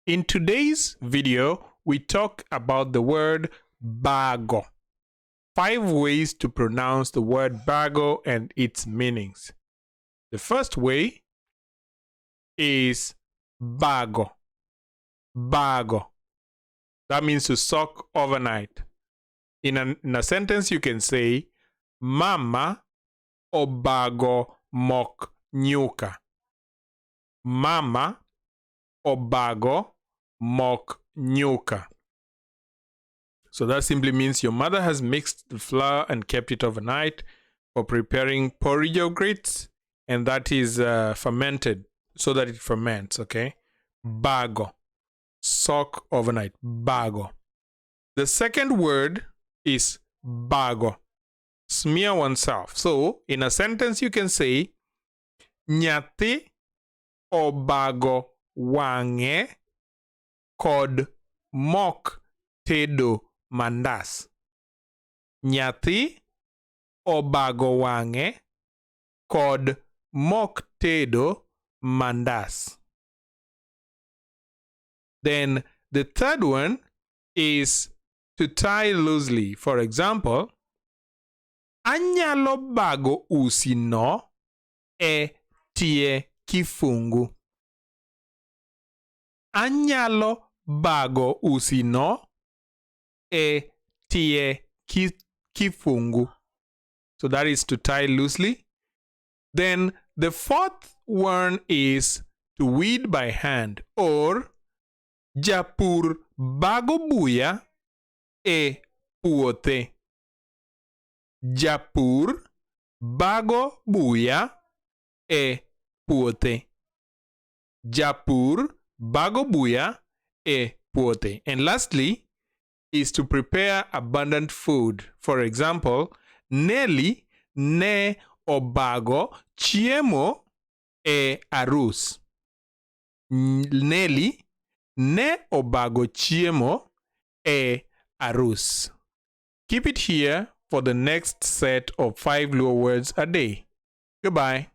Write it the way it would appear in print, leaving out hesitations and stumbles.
In today's video, we talk about the word Bago. 5 ways to pronounce the word Bago and its meanings. The first way is Bago. Bago. That means to soak overnight. In a sentence, you can say, Mama obago mok nyuka. Mama obago mok nyuka. So that simply means your mother has mixed the flour and kept it overnight for preparing porridge or grits, and that is fermented so that it ferments, okay? Bago. Soak overnight. Bago. The second word is bago. Smear oneself. So in a sentence you can say Nyathi obago wange kod mok tedo mandas. Nyathi obago wange kod mok tedo mandas. Then the third one is to tie loosely. For example, anyalo bago usi no e tie kifungu. Anyalo bago usi no e tie kifungu. So that is to tie loosely. Then the fourth one is to weed by hand, or japur bago buya e puothe. Japur bago buya e puothe. Japur bago buya e puothe. And lastly is to prepare abundant food. For example, Nelly ne obago chiemo e arus. Nelly ne obago chiemo e arus. Keep it here for the next set of 5 Luo words a day. Goodbye.